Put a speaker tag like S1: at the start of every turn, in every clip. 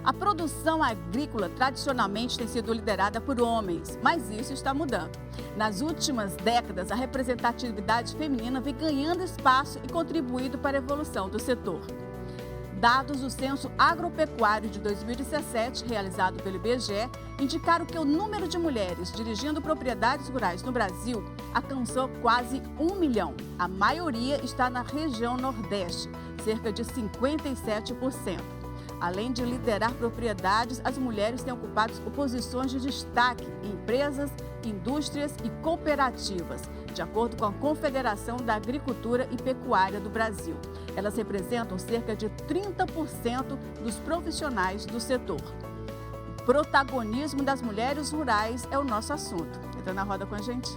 S1: A produção agrícola tradicionalmente tem sido liderada por homens, mas isso está mudando. Nas últimas décadas, a representatividade feminina vem ganhando espaço e contribuído para a evolução do setor. Dados do Censo Agropecuário de 2017, realizado pelo IBGE, indicaram que o número de mulheres dirigindo propriedades rurais no Brasil alcançou quase 1 milhão. A maioria está na região Nordeste, cerca de 57%. Além de liderar propriedades, as mulheres têm ocupado posições de destaque em empresas, indústrias e cooperativas, de acordo com a Confederação da Agricultura e Pecuária do Brasil. Elas representam cerca de 30% dos profissionais do setor. O protagonismo das mulheres rurais é o nosso assunto. Entra na roda com a gente.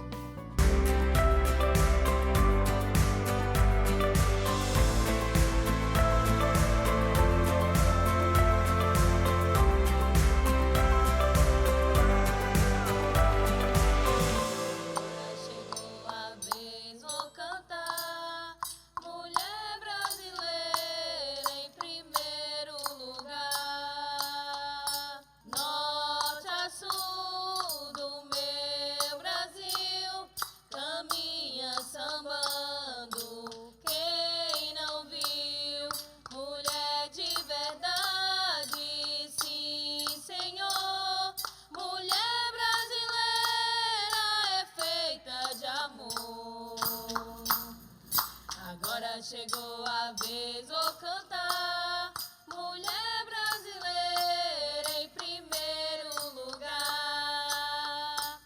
S2: Chegou a vez, vou cantar, mulher brasileira em primeiro lugar.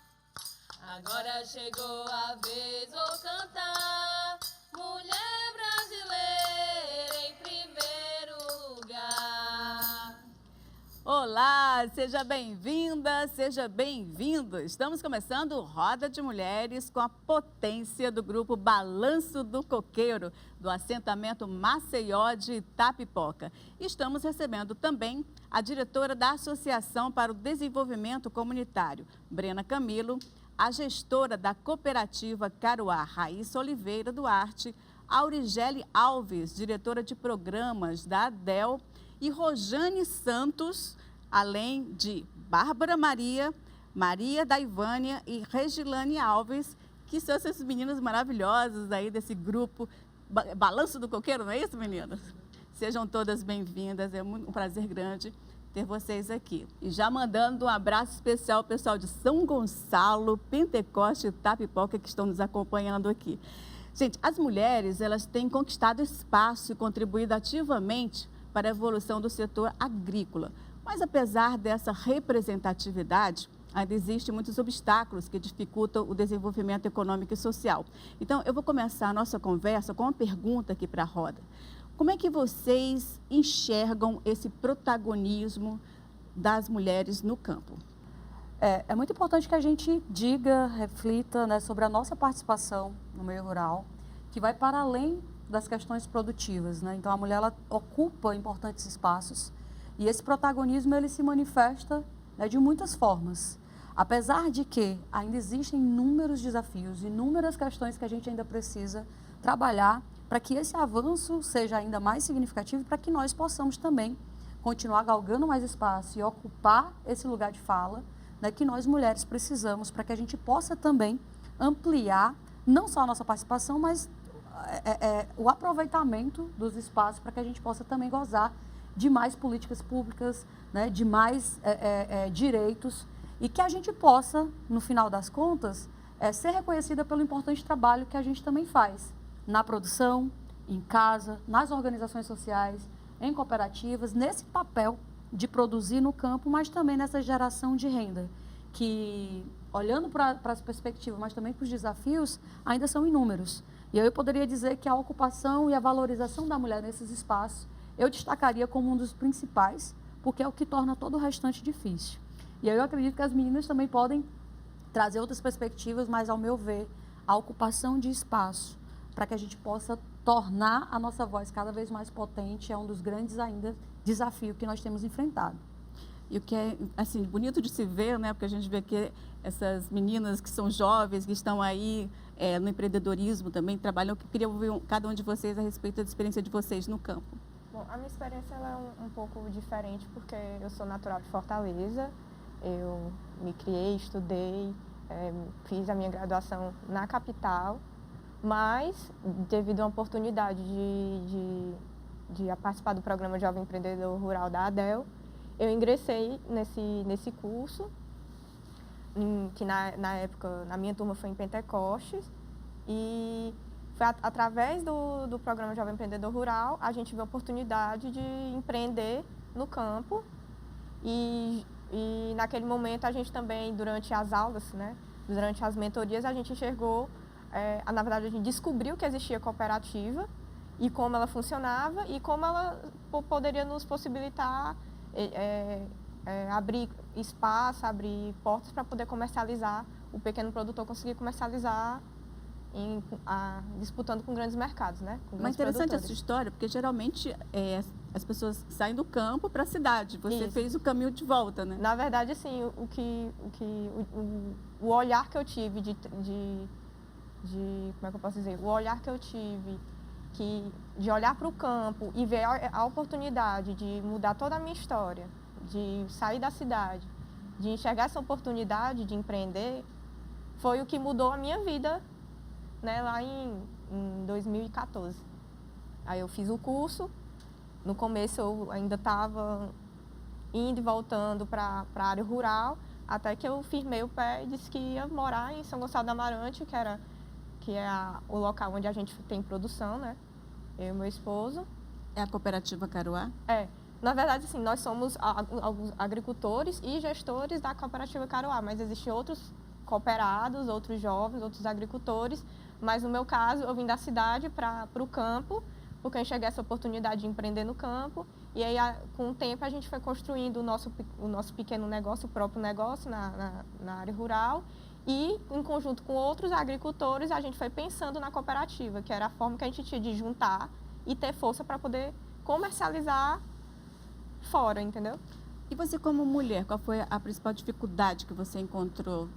S2: Agora chegou a vez, vou cantar, mulher brasileira em primeiro lugar.
S1: Olá, seja bem-vinda, seja bem-vindo. Estamos começando Roda de Mulheres com a potência do grupo Balanço do Coqueiro, do assentamento Maceió de Itapipoca. Estamos recebendo também a diretora da Associação para o Desenvolvimento Comunitário, Brena Camilo, a gestora da cooperativa Caruá, Raíssa Oliveira Duarte, Aurigele Alves, diretora de programas da ADEL, e Rojane Santos, além de Bárbara Maria, Maria Daivânia e Regilane Alves, que são essas meninas maravilhosas aí desse grupo Balanço do Coqueiro, não é isso, meninas? Sejam todas bem-vindas, é um prazer grande ter vocês aqui. E já mandando um abraço especial ao pessoal de São Gonçalo, Pentecoste e Itapipoca que estão nos acompanhando aqui. Gente, as mulheres, elas têm conquistado espaço e contribuído ativamente para a evolução do setor agrícola. Mas apesar dessa representatividade, ainda existem muitos obstáculos que dificultam o desenvolvimento econômico e social. Então, eu vou começar a nossa conversa com uma pergunta aqui para a roda. Como é que vocês enxergam esse protagonismo das mulheres no campo?
S3: É muito importante que a gente diga, reflita, né, sobre a nossa participação no meio rural, que vai para além das questões produtivas, né? Então, a mulher ela ocupa importantes espaços e esse protagonismo ele se manifesta, né, de muitas formas. Apesar de que ainda existem inúmeros desafios, inúmeras questões que a gente ainda precisa trabalhar para que esse avanço seja ainda mais significativo e para que nós possamos também continuar galgando mais espaço e ocupar esse lugar de fala, né, que nós mulheres precisamos para que a gente possa também ampliar não só a nossa participação, mas o aproveitamento dos espaços para que a gente possa também gozar de mais políticas públicas, né, de mais direitos e que a gente possa, no final das contas, ser reconhecida pelo importante trabalho que a gente também faz na produção, em casa, nas organizações sociais, em cooperativas, nesse papel de produzir no campo, mas também nessa geração de renda, que, olhando para as perspectivas, mas também para os desafios, ainda são inúmeros. E eu poderia dizer que a ocupação e a valorização da mulher nesses espaços, eu destacaria como um dos principais, porque é o que torna todo o restante difícil. E eu acredito que as meninas também podem trazer outras perspectivas, mas, ao meu ver, a ocupação de espaço, para que a gente possa tornar a nossa voz cada vez mais potente, é um dos grandes ainda desafios que nós temos enfrentado.
S1: E o que é, assim, bonito de se ver, né? Porque a gente vê que essas meninas que são jovens, que estão aí no empreendedorismo também, trabalham. Eu queria ouvir cada um de vocês a respeito da experiência de vocês no campo.
S4: Bom, a minha experiência ela é um pouco diferente porque eu sou natural de Fortaleza, eu me criei, estudei, fiz a minha graduação na capital, mas devido a uma oportunidade de participar do programa Jovem Empreendedor Rural da ADEL, eu ingressei nesse curso, que na época, na minha turma foi em Pentecostes, e foi através do programa Jovem Empreendedor Rural, a gente viu a oportunidade de empreender no campo. E naquele momento, a gente também, durante as aulas, né, durante as mentorias, a gente enxergou, na verdade, a gente descobriu que existia cooperativa e como ela funcionava e como ela poderia nos possibilitar abrir espaço, abrir portas para poder comercializar, o pequeno produtor conseguir comercializar disputando com grandes mercados, né? Com
S1: Mas
S4: grandes
S1: interessante
S4: produtores.
S1: essa história, porque geralmente as pessoas saem do campo para a cidade. Você
S4: Isso.
S1: fez o caminho de volta, né?
S4: Na verdade, assim, o olhar que eu tive como é que eu posso dizer? O olhar que eu tive de olhar para o campo e ver a oportunidade de mudar toda a minha história, de sair da cidade, de enxergar essa oportunidade de empreender, foi o que mudou a minha vida, né, lá em 2014. Aí eu fiz o curso, no começo eu ainda estava indo e voltando para a área rural, até que eu firmei o pé e disse que ia morar em São Gonçalo do Amarante, que é o local onde a gente tem produção, né? Eu e meu esposo.
S1: É a cooperativa Caruá?
S4: Na verdade, assim, nós somos alguns agricultores e gestores da cooperativa Caruá, mas existem outros cooperados, outros jovens, outros agricultores, mas no meu caso eu vim da cidade para o campo, porque eu enxerguei essa oportunidade de empreender no campo, e aí com o tempo a gente foi construindo o nosso pequeno negócio, o próprio negócio na área rural, e em conjunto com outros agricultores a gente foi pensando na cooperativa, que era a forma que a gente tinha de juntar e ter força para poder comercializar fora, entendeu?
S1: E você, como mulher, qual foi a principal dificuldade que você encontrou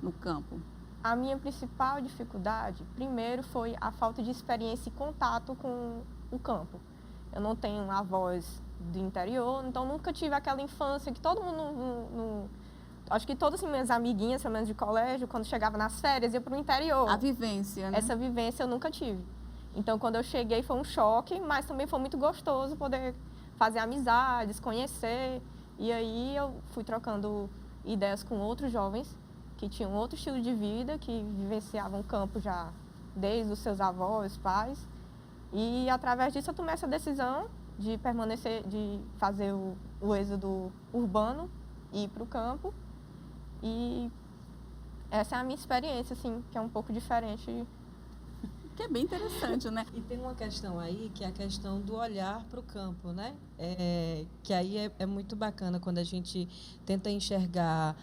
S1: no campo?
S4: A minha principal dificuldade, primeiro, foi a falta de experiência e contato com o campo. Eu não tenho avós do interior, então nunca tive aquela infância que todo mundo... acho que todas as minhas amiguinhas, pelo menos de colégio, quando chegava nas férias, ia para o interior.
S1: A vivência, né?
S4: Essa vivência eu nunca tive. Então, quando eu cheguei, foi um choque, mas também foi muito gostoso poder fazer amizades, conhecer. E aí eu fui trocando ideias com outros jovens que tinham outro estilo de vida, que vivenciavam o campo já desde os seus avós, pais. E através disso eu tomei essa decisão de permanecer, de fazer o êxodo urbano e ir para o campo. E essa é a minha experiência, assim, que é um pouco diferente.
S1: Que é bem interessante, né?
S5: E tem uma questão aí, que é a questão do olhar para o campo, né? Que aí é muito bacana quando a gente tenta enxergar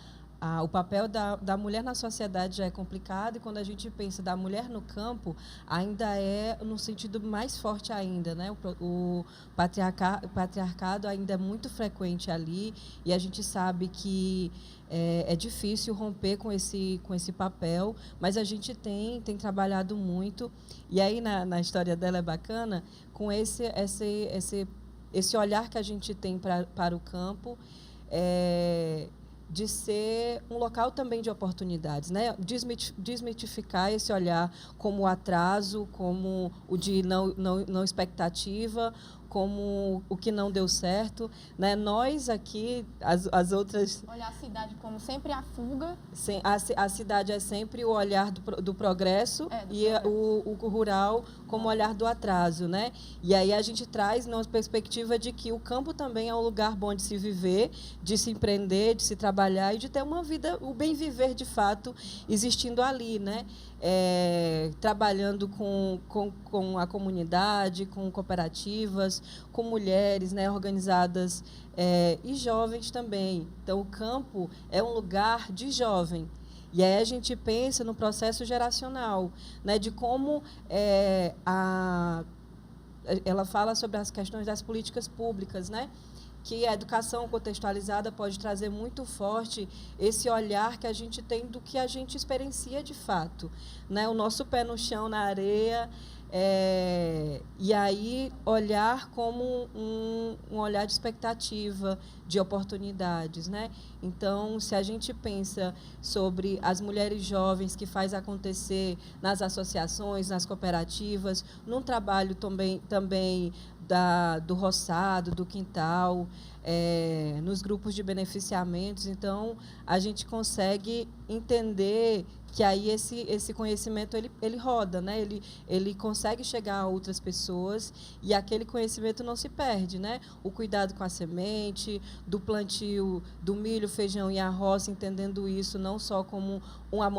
S5: o papel da mulher na sociedade já é complicado, e quando a gente pensa da mulher no campo, ainda é no sentido mais forte ainda, né? O patriarcado ainda é muito frequente ali, e a gente sabe que é difícil romper com esse papel, mas a gente tem trabalhado muito, e aí na história dela é bacana, com esse olhar que a gente tem para o campo, de ser um local também de oportunidades, né? Desmitificar esse olhar como atraso, como o de não expectativa, como o que não deu certo, né? Nós aqui, as outras...
S4: Olhar a cidade como sempre a fuga.
S5: A cidade é sempre o olhar do progresso, o rural como o olhar do atraso, né? E aí a gente traz uma perspectiva de que o campo também é um lugar bom de se viver, de se empreender, de se trabalhar e de ter uma vida, o bem viver de fato, existindo ali, né? Trabalhando com a comunidade, com cooperativas, com mulheres, né, organizadas, e jovens também. Então, o campo é um lugar de jovem. E aí a gente pensa no processo geracional, né, de como ela fala sobre as questões das políticas públicas, né? Que a educação contextualizada pode trazer muito forte esse olhar que a gente tem do que a gente experiencia de fato, né? O nosso pé no chão, na areia, E aí olhar como um olhar de expectativa, de oportunidades, né? Então, se a gente pensa sobre as mulheres jovens que faz acontecer nas associações, nas cooperativas, num trabalho também do roçado, do quintal, nos grupos de beneficiamentos, então a gente consegue entender que aí esse conhecimento ele roda, né? Ele consegue chegar a outras pessoas e aquele conhecimento não se perde, né? O cuidado com a semente, do plantio do milho, feijão e a roça, entendendo isso não só como a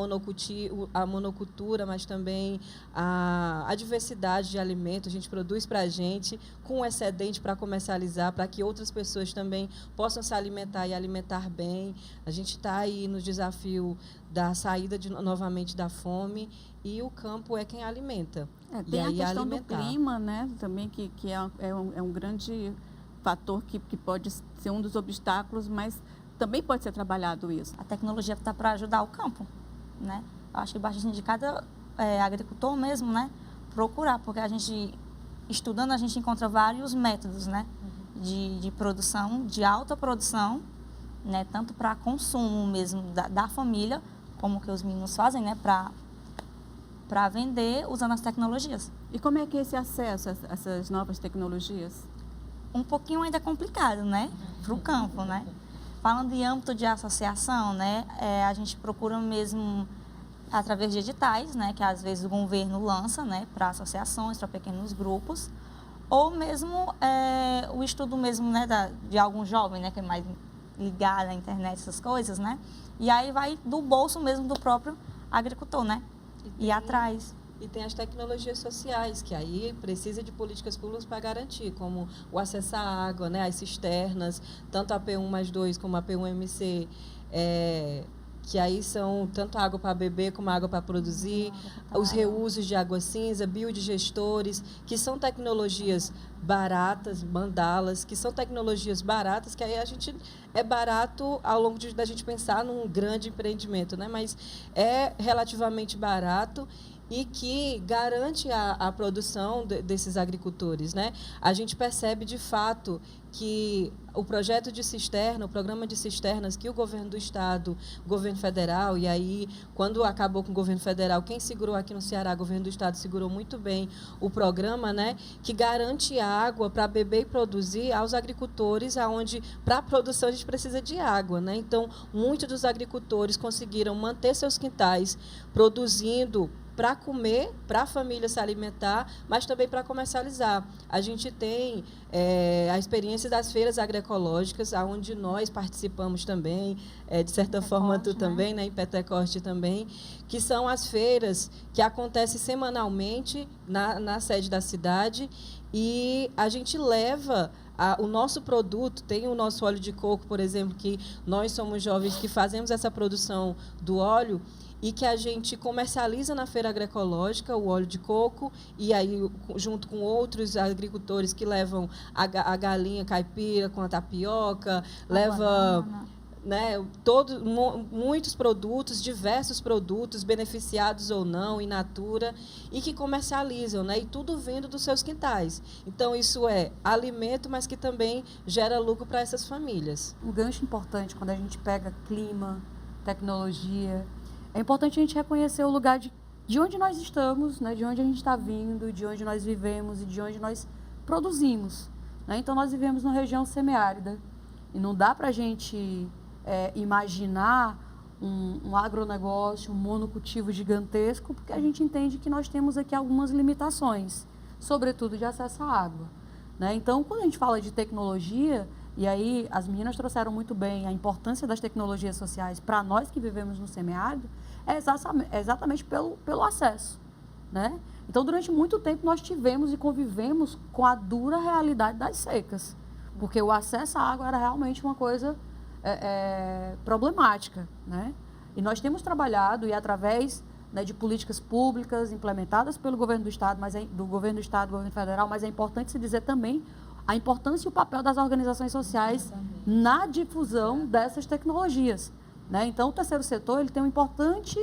S5: monocultura, mas também a diversidade de alimentos. A gente produz para a gente, com excedente para comercializar, para que outras pessoas também possam se alimentar e alimentar bem. A gente está aí no desafio da saída novamente da fome, e o campo é quem alimenta.
S1: Tem a questão do clima, né? Também que é um grande fator que pode ser um dos obstáculos, mas também pode ser trabalhado isso.
S6: A tecnologia está para ajudar o campo, né? Eu acho que basta de cada agricultor mesmo, né, procurar, porque a gente, estudando, a gente encontra vários métodos, né, de produção, de alta produção, né, tanto para consumo mesmo da família, como que os meninos fazem, né, para vender usando as tecnologias.
S1: E como é que é esse acesso a essas novas tecnologias?
S6: Um pouquinho ainda complicado, né, para o campo, né. Falando em âmbito de associação, né, a gente procura mesmo através de editais, né, que às vezes o governo lança, né, para associações, para pequenos grupos, ou mesmo o estudo mesmo, né, de algum jovem, né, que é mais ligado à internet, essas coisas, né, e aí vai do bolso mesmo do próprio agricultor, né, e atrás.
S5: E tem as tecnologias sociais, que aí precisa de políticas públicas para garantir, como o acesso à água, né, as cisternas, tanto a P1+2 como a P1MC, que aí são tanto água para beber como água para produzir, os reusos de água cinza, biodigestores, que são tecnologias baratas, mandalas, que são tecnologias baratas, que aí a gente é barato ao longo da gente pensar num grande empreendimento, né? Mas é relativamente barato e que garante a produção desses agricultores, né? A gente percebe, de fato, que o projeto de cisterna, o programa de cisternas que o governo do Estado, o governo federal, e aí, quando acabou com o governo federal, quem segurou aqui no Ceará, o governo do Estado, segurou muito bem o programa, né, que garante água para beber e produzir aos agricultores, aonde, para a produção, a gente precisa de água, né? Então, muitos dos agricultores conseguiram manter seus quintais produzindo para comer, para a família se alimentar, mas também para comercializar. A gente tem a experiência das feiras agroecológicas, onde nós participamos também, de certa forma tu também, né, em Pentecoste também, que são as feiras que acontecem semanalmente na sede da cidade, e a gente leva o nosso produto. Tem o nosso óleo de coco, por exemplo, que nós somos jovens que fazemos essa produção do óleo, e que a gente comercializa na feira agroecológica, o óleo de coco, e aí junto com outros agricultores que levam a galinha caipira com a tapioca, leva, né, muitos produtos, diversos produtos, beneficiados ou não, in natura, e que comercializam, né, e tudo vindo dos seus quintais. Então, isso é alimento, mas que também gera lucro para essas famílias.
S3: Um gancho importante quando a gente pega clima, tecnologia. É importante a gente reconhecer o lugar de onde nós estamos, né, de onde a gente está vindo, de onde nós vivemos e de onde nós produzimos, né? Então, nós vivemos numa região semiárida e não dá para a gente imaginar um agronegócio, um monocultivo gigantesco, porque a gente entende que nós temos aqui algumas limitações, sobretudo de acesso à água, né? Então, quando a gente fala de tecnologia, e aí as meninas trouxeram muito bem a importância das tecnologias sociais para nós que vivemos no semiárido, é exatamente pelo acesso, né? Então, durante muito tempo, nós tivemos e convivemos com a dura realidade das secas, porque o acesso à água era realmente uma coisa problemática, né? E nós temos trabalhado, e através, né, de políticas públicas implementadas pelo governo do Estado, do governo federal, mas é importante se dizer também a importância e o papel das organizações sociais na difusão dessas tecnologias, né? Então, o terceiro setor ele tem um importante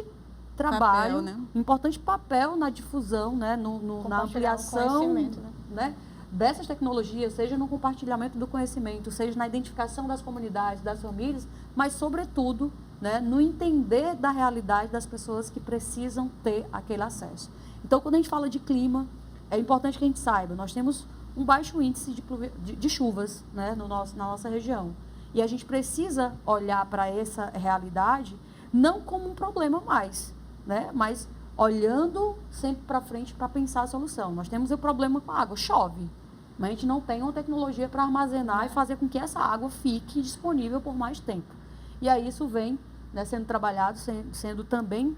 S3: trabalho,
S1: Papel, né?
S3: importante papel na difusão, né, na
S4: Compartilhar o
S3: ampliação,
S4: conhecimento,
S3: né, dessas tecnologias, seja no compartilhamento do conhecimento, seja na identificação das comunidades, das famílias, mas, sobretudo, né, no entender da realidade das pessoas que precisam ter aquele acesso. Então, quando a gente fala de clima, é importante que a gente saiba, nós temos um baixo índice de chuvas, né, na nossa região. E a gente precisa olhar para essa realidade não como um problema mais, né, mas olhando sempre para frente para pensar a solução. Nós temos o problema com a água, chove, mas a gente não tem uma tecnologia para armazenar e fazer com que essa água fique disponível por mais tempo. E aí isso vem, né, sendo trabalhado, sendo também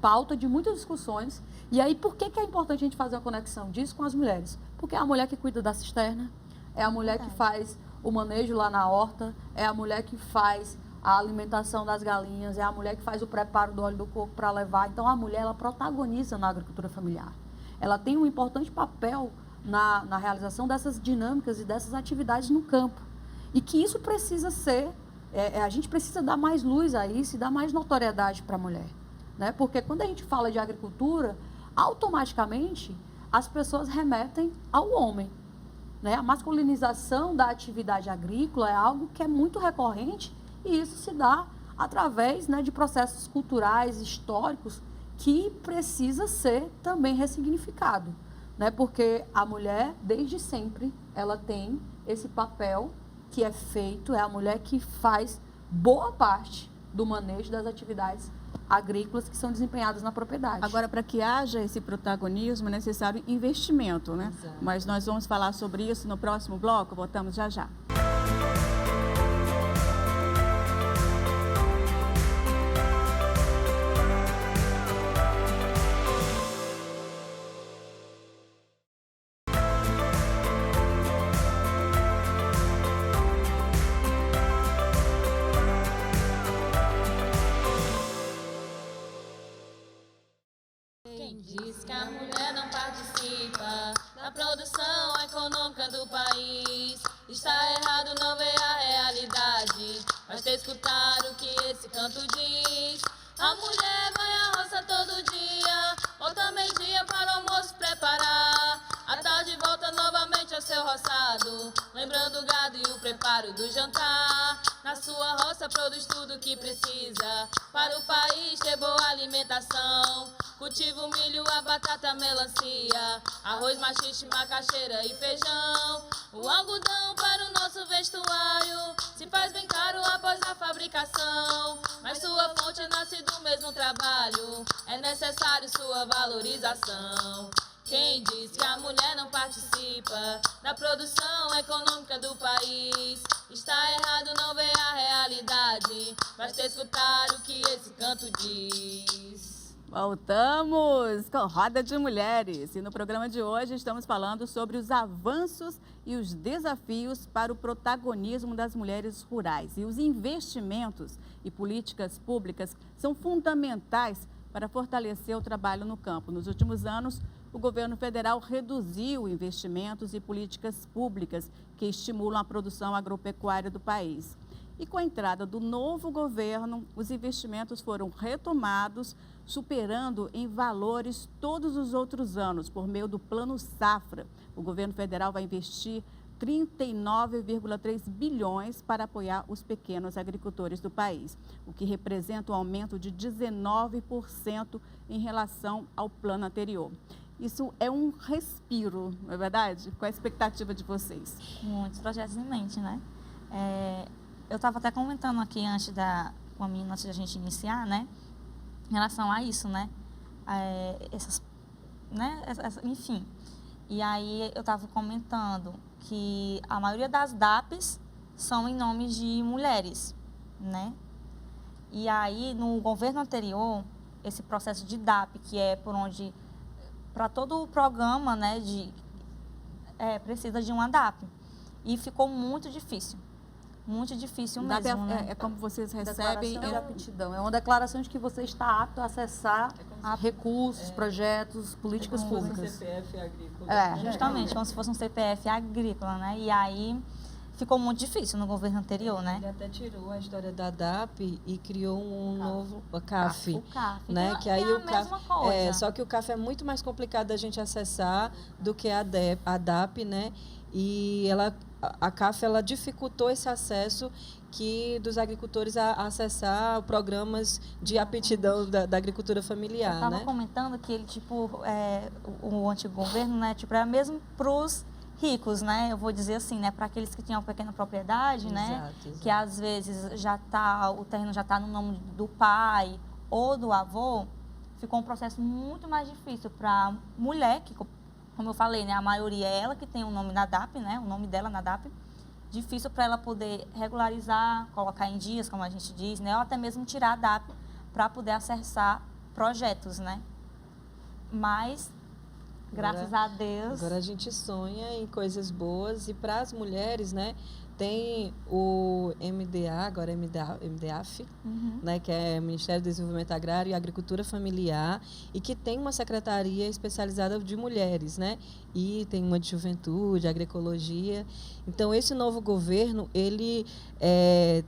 S3: pauta de muitas discussões. E aí, por que é importante a gente fazer uma conexão disso com as mulheres? Porque é a mulher que cuida da cisterna, é a mulher que faz o manejo lá na horta, é a mulher que faz a alimentação das galinhas, é a mulher que faz o preparo do óleo do coco para levar. Então, a mulher, ela protagoniza na agricultura familiar. Ela tem um importante papel na realização dessas dinâmicas e dessas atividades no campo. E que isso precisa ser, a gente precisa dar mais luz a isso e dar mais notoriedade para a mulher. Né? Porque quando a gente fala de agricultura, automaticamente as pessoas remetem ao homem. Né? A masculinização da atividade agrícola é algo que é muito recorrente e isso se dá através, né, de processos culturais, históricos, que precisa ser também ressignificado. Né? Porque a mulher, desde sempre, ela tem esse papel que é feito, é a mulher que faz boa parte do manejo das atividades agrícolas que são desempenhadas na propriedade.
S1: Agora, para que haja esse protagonismo, é necessário investimento, né?
S5: Exato.
S1: Mas nós vamos falar sobre isso no próximo bloco, voltamos já já.
S2: Quem diz que a mulher não participa da produção econômica do país está errado, não vê a realidade. Basta escutar o que esse canto diz. A mulher vai à roça todo dia, volta meio-dia para o almoço preparar. À tarde volta novamente ao seu roçado, lembrando o gado e o preparo do jantar. Na sua roça produz tudo o que precisa para o país ter boa alimentação. Cultiva o milho, a batata, a melancia, arroz, machixe, macaxeira e feijão. O algodão para o nosso vestuário se faz bem caro após a fabricação. Mas sua fonte nasce do mesmo trabalho, é necessário sua valorização. Quem diz que a mulher não participa da produção econômica do país está errado, não vê a realidade. Basta escutar o que esse canto diz.
S1: Voltamos com Roda de Mulheres e no programa de hoje estamos falando sobre os avanços e os desafios para o protagonismo das mulheres rurais. E os investimentos e políticas públicas são fundamentais para fortalecer o trabalho no campo. Nos últimos anos, o governo federal reduziu investimentos e políticas públicas que estimulam a produção agropecuária do país. E com a entrada do novo governo, os investimentos foram retomados, superando em valores todos os outros anos, por meio do Plano Safra. O governo federal vai investir 39,3 bilhões para apoiar os pequenos agricultores do país, o que representa um aumento de 19% em relação ao plano anterior. Isso é um respiro, não é verdade? Qual é a expectativa de vocês?
S6: Muitos projetos em mente, né? Eu estava até comentando aqui com a menina antes da gente iniciar, né? Em relação a isso, né? Enfim. E aí eu estava comentando que a maioria das DAPs são em nome de mulheres, né? E aí, no governo anterior, esse processo de DAP, que é por onde, para todo o programa, né, precisa de uma DAP. E ficou muito difícil mesmo, né?
S1: É como vocês recebem...
S3: Declaração de aptidão. É uma declaração de que você está apto a acessar recursos, projetos, políticas públicas.
S5: CPF agrícola.
S6: Justamente, como se fosse um CPF agrícola, né? E aí ficou muito difícil no governo anterior, né?
S5: Ele até tirou a história da DAP e criou um novo CAF.
S6: O CAF.
S5: Né? Que aí
S6: é a
S5: o CAF,
S6: mesma coisa.
S5: só que o CAF é muito mais complicado da gente acessar do que a DAP, né? E a CAF ela dificultou esse acesso dos agricultores a acessar programas de aptidão da agricultura familiar.
S6: Eu estava
S5: né?
S6: comentando que ele, o antigo governo, né, era mesmo para os ricos, né? Eu vou dizer assim, né, para aqueles que tinham pequena propriedade, né,
S5: Exato.
S6: que às vezes o terreno já está no nome do pai ou do avô, ficou um processo muito mais difícil para a mulher, que, como eu falei, né, a maioria é ela que tem o nome na DAP, né, o nome dela na DAP, difícil para ela poder regularizar, colocar em dias, como a gente diz, né, ou até mesmo tirar a DAP para poder acessar projetos, né? Mas graças a Deus.
S5: Agora a gente sonha em coisas boas e para as mulheres, né? Tem o MDA, agora MDAF, né, que é Ministério do Desenvolvimento Agrário e Agricultura Familiar, e que tem uma secretaria especializada de mulheres, né? E tem uma de juventude, agroecologia. Então, esse novo governo, ele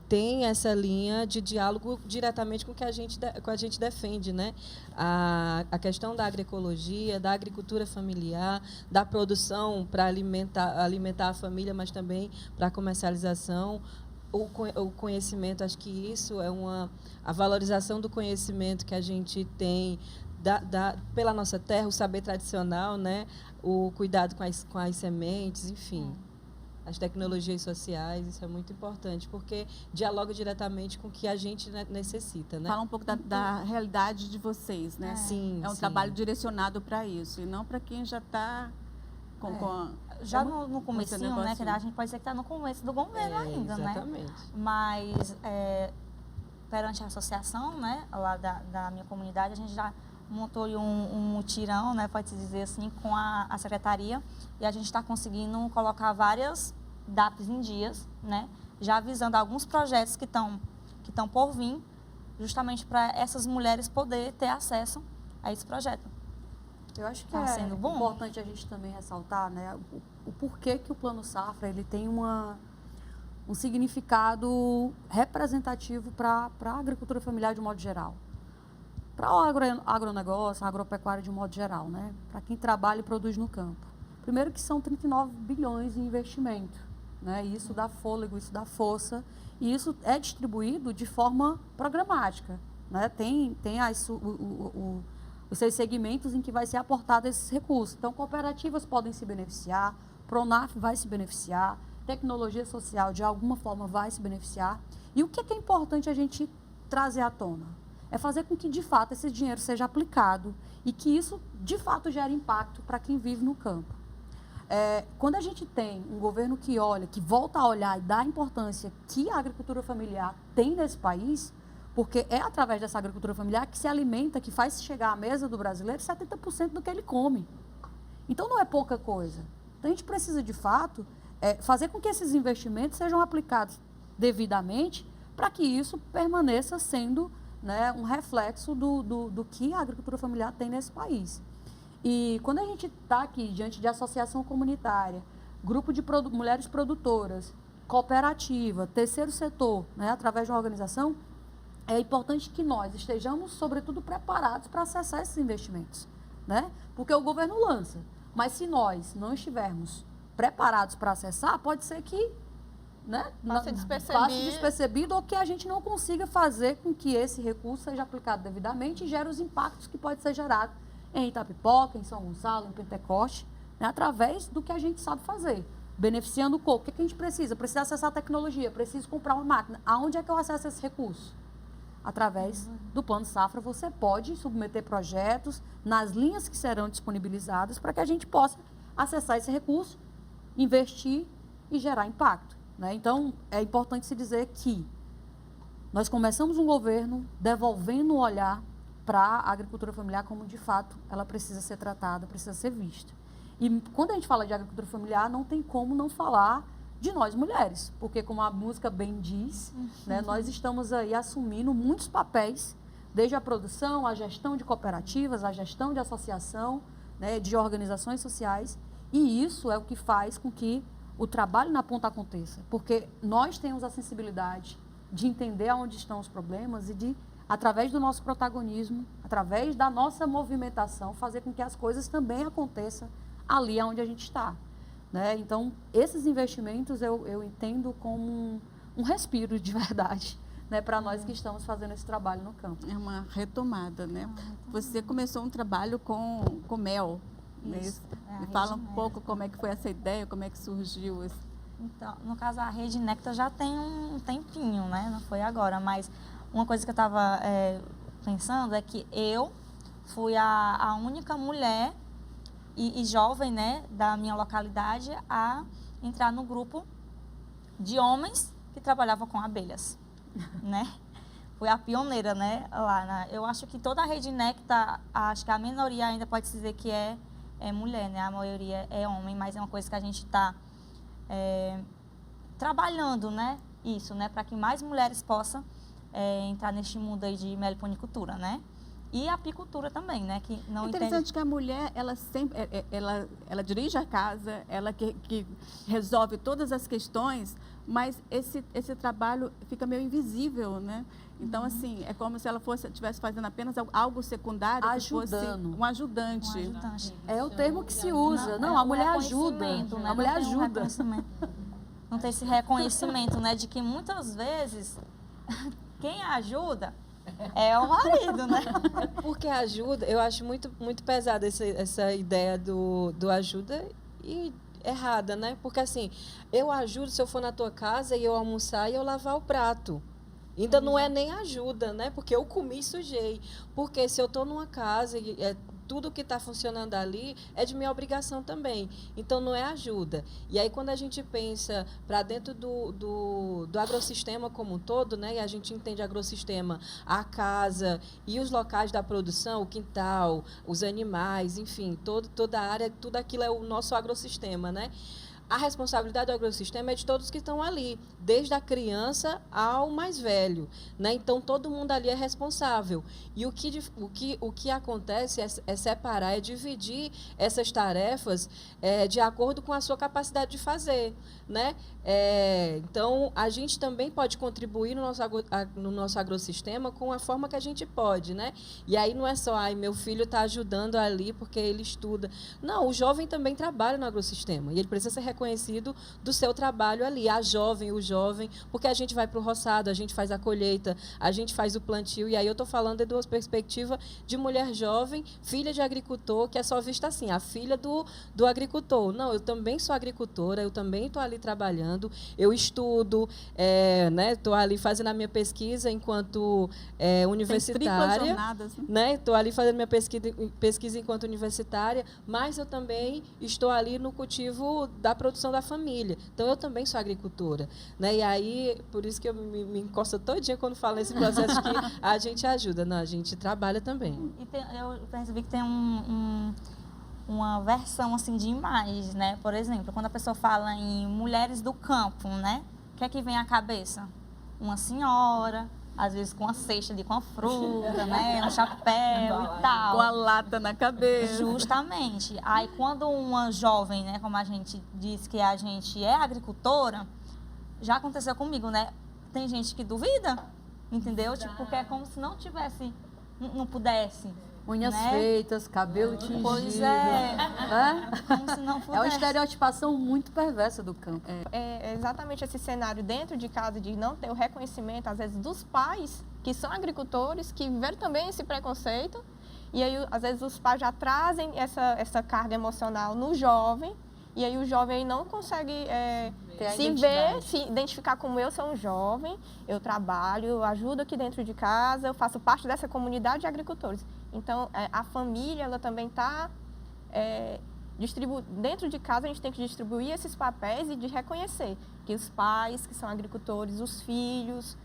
S5: tem essa linha de diálogo diretamente com o que a gente defende, né? A questão da agroecologia, da agricultura familiar, da produção para alimentar a família, mas também para a comercialização, o conhecimento. Acho que isso é a valorização do conhecimento que a gente tem pela nossa terra, o saber tradicional, né? O cuidado com as sementes, enfim. As tecnologias sociais, isso é muito importante, porque dialoga diretamente com o que a gente necessita, né?
S1: Fala um pouco da realidade de vocês, né?
S5: Sim,
S1: É um
S5: sim.
S1: trabalho direcionado para isso, e não para quem já está
S6: já no comecinho, né? Que a gente pode dizer que está no começo do governo ainda,
S5: exatamente.
S6: né? Mas perante a associação, né? Lá da minha comunidade, a gente já montou um mutirão, né? Pode-se dizer assim, com a secretaria, e a gente está conseguindo colocar várias DAPs em dias, né? Já avisando alguns projetos que estão por vir, justamente para essas mulheres poderem ter acesso a esse projeto.
S3: Eu acho que
S6: Tá sendo bom.
S3: Importante a gente também ressaltar, né, o porquê que o Plano Safra ele tem um significado representativo para a agricultura familiar de modo geral. Para o agronegócio, a agropecuária de modo geral, né? Para quem trabalha e produz no campo. Primeiro que são 39 bilhões em investimento, né? Isso dá fôlego, isso dá força, e isso é distribuído de forma programática, né? Tem os seus segmentos em que vai ser aportado esses recursos. Então, cooperativas podem se beneficiar, Pronaf vai se beneficiar, tecnologia social de alguma forma vai se beneficiar. E o que é importante a gente trazer à tona? É fazer com que, de fato, esse dinheiro seja aplicado e que isso, de fato, gere impacto para quem vive no campo. Quando a gente tem um governo que olha, que volta a olhar e dá a importância que a agricultura familiar tem nesse país, porque é através dessa agricultura familiar que se alimenta, que faz chegar à mesa do brasileiro 70% do que ele come. Então, não é pouca coisa. Então, a gente precisa, de fato, fazer com que esses investimentos sejam aplicados devidamente para que isso permaneça sendo, né, um reflexo do que a agricultura familiar tem nesse país. E quando a gente está aqui diante de associação comunitária, grupo de mulheres produtoras, cooperativa, terceiro setor, né, através de uma organização, é importante que nós estejamos, sobretudo, preparados para acessar esses investimentos, né? Porque o governo lança, mas se nós não estivermos preparados para acessar, pode ser que, né, passe despercebido ou que a gente não consiga fazer com que esse recurso seja aplicado devidamente e gere os impactos que pode ser gerado em Itapipoca, em São Gonçalo, em Pentecoste, né, através do que a gente sabe fazer, beneficiando o coco. O que a gente precisa? Precisa acessar a tecnologia, preciso comprar uma máquina. Aonde é que eu acesso esse recurso? Através do Plano Safra, você pode submeter projetos nas linhas que serão disponibilizadas para que a gente possa acessar esse recurso, investir e gerar impacto, né? Então, é importante se dizer que nós começamos um governo devolvendo o olhar para a agricultura familiar como, de fato, ela precisa ser tratada, precisa ser vista. E quando a gente fala de agricultura familiar, não tem como não falar de nós mulheres, porque, como a música bem diz, né, nós estamos aí assumindo muitos papéis, desde a produção, a gestão de cooperativas, a gestão de associação, né, de organizações sociais, e isso é o que faz com que o trabalho na ponta aconteça, porque nós temos a sensibilidade de entender onde estão os problemas e de, através do nosso protagonismo, através da nossa movimentação, fazer com que as coisas também aconteçam ali onde a gente está, né? Então, esses investimentos eu entendo como um respiro de verdade, né, para nós que estamos fazendo esse trabalho no campo.
S1: É uma retomada, né? Você começou um trabalho com mel, né?
S6: Isso, é a
S1: Me fala um
S6: Rede
S1: pouco
S6: Néctar.
S1: como é que foi essa ideia, como é que surgiu esse...
S6: Então, no caso, a Rede Néctar já tem um tempinho, né? Não foi agora, mas uma coisa que eu estava pensando é que eu fui a única mulher e jovem, né, da minha localidade a entrar no grupo de homens que trabalhavam com abelhas, né? Fui a pioneira, né, lá. Eu acho que toda a Rede Néctar, acho que a minoria ainda pode dizer que é mulher, né? A maioria é homem, mas é uma coisa que a gente está trabalhando, né? Isso, né? Para que mais mulheres possam entrar neste mundo aí de meliponicultura, né? E apicultura também, né? Que não
S1: É
S6: entende...
S1: interessante que a mulher, ela sempre, ela dirige a casa, ela que resolve todas as questões, mas esse trabalho fica meio invisível, né? Então, assim, é como se ela estivesse fazendo apenas algo secundário,
S3: Ajudando.
S1: que fosse um ajudante.
S6: Um ajudante.
S3: É o termo que se usa. Não,
S6: é
S3: a
S6: um
S3: mulher ajuda.
S6: reconhecimento, né?
S3: A mulher
S6: Não tem um
S3: ajuda.
S6: reconhecimento. Não tem esse reconhecimento, né? De que muitas vezes quem ajuda é o marido, né?
S5: Porque ajuda, eu acho muito, muito pesada essa ideia do ajuda e errada, né? Porque assim, eu ajudo se eu for na tua casa e eu almoçar e eu lavar o prato. Ainda não é nem ajuda, né? Porque eu comi e sujei. Porque se eu estou numa casa e tudo que está funcionando ali é de minha obrigação também. Então, não é ajuda. E aí, quando a gente pensa para dentro do agrossistema como um todo, né? E a gente entende agrossistema, a casa e os locais da produção, o quintal, os animais, enfim, toda a área, tudo aquilo é o nosso agrossistema, né? A responsabilidade do agrossistema é de todos que estão ali, desde a criança ao mais velho, né? Então, todo mundo ali é responsável. E o que acontece é separar, é dividir essas tarefas de acordo com a sua capacidade de fazer, né? Então, a gente também pode contribuir no nosso agrossistema com a forma que a gente pode, né? E aí não é só, meu filho está ajudando ali porque ele estuda. Não, o jovem também trabalha no agrossistema e ele precisa ser reconhecido do seu trabalho ali, a jovem, o jovem, porque a gente vai para o roçado, a gente faz a colheita, a gente faz o plantio, e aí eu estou falando de uma perspectiva de mulher jovem, filha de agricultor, que é só vista assim, a filha do agricultor. Não, eu também sou agricultora, eu também estou ali trabalhando, eu estudo, né, estou ali fazendo a minha pesquisa enquanto universitária.
S1: Tem tripla jornada, assim.
S5: Né? Estou ali fazendo minha pesquisa enquanto universitária, mas eu também estou ali no cultivo da produção da família. Então, eu também sou agricultora, né? E aí, por isso que eu me encosto todinha quando falo nesse processo que a gente ajuda. Não, a gente trabalha também.
S6: E eu percebi que tem uma versão assim de imagens, né? Por exemplo, quando a pessoa fala em mulheres do campo, né? O que é que vem à cabeça? Uma senhora, às vezes com a cesta com a fruta, né? Um chapéu e tal.
S1: Com a lata na cabeça.
S6: Justamente. Aí, quando uma jovem, né, como a gente diz que a gente é agricultora, já aconteceu comigo, né? Tem gente que duvida, entendeu? Tipo, porque é como se não tivesse, não pudesse.
S3: Unhas
S6: né?
S3: feitas, cabelo tingido.
S6: Pois é.
S3: Né?
S6: Como se não
S3: É uma
S6: pudesse.
S3: estereotipação muito perversa do campo.
S4: É exatamente esse cenário dentro de casa de não ter o reconhecimento, às vezes, dos pais, que são agricultores, que viveram também esse preconceito. E aí, às vezes, os pais já trazem essa carga emocional no jovem, e aí o jovem não consegue se identificar como eu sou um jovem, eu trabalho, eu ajudo aqui dentro de casa, eu faço parte dessa comunidade de agricultores. Então, a família, ela também está... dentro de casa, a gente tem que distribuir esses papéis e de reconhecer que os pais, que são agricultores, os filhos,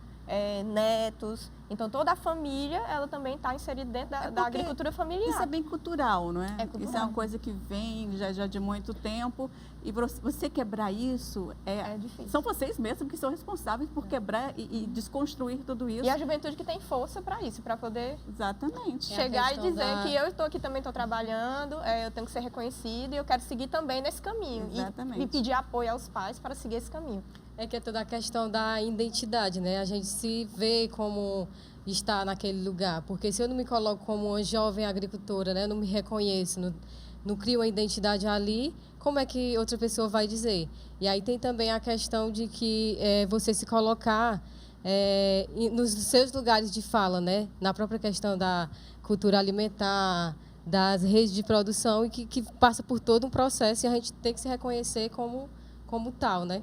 S4: netos. Então, toda a família, ela também está inserida dentro da agricultura familiar.
S1: Isso é bem cultural, não é?
S4: É cultural.
S1: Isso é uma coisa que vem já de muito tempo. E você quebrar isso,
S4: É difícil.
S1: são vocês mesmos que são responsáveis por quebrar e desconstruir tudo isso.
S4: E a juventude que tem força para isso, para poder
S1: Exatamente.
S4: chegar e
S5: questão
S4: dizer que eu estou aqui também, estou trabalhando, eu tenho que ser reconhecida e eu quero seguir também nesse caminho.
S1: Exatamente.
S4: E pedir apoio aos pais para seguir esse caminho.
S5: É que é toda a questão da identidade, né? A gente se vê como está naquele lugar. Porque se eu não me coloco como uma jovem agricultora, né? Eu não me reconheço, não crio uma identidade ali, como é que outra pessoa vai dizer? E aí tem também a questão de que você se colocar nos seus lugares de fala, né? Na própria questão da cultura alimentar, das redes de produção, e que passa por todo um processo e a gente tem que se reconhecer como tal, né?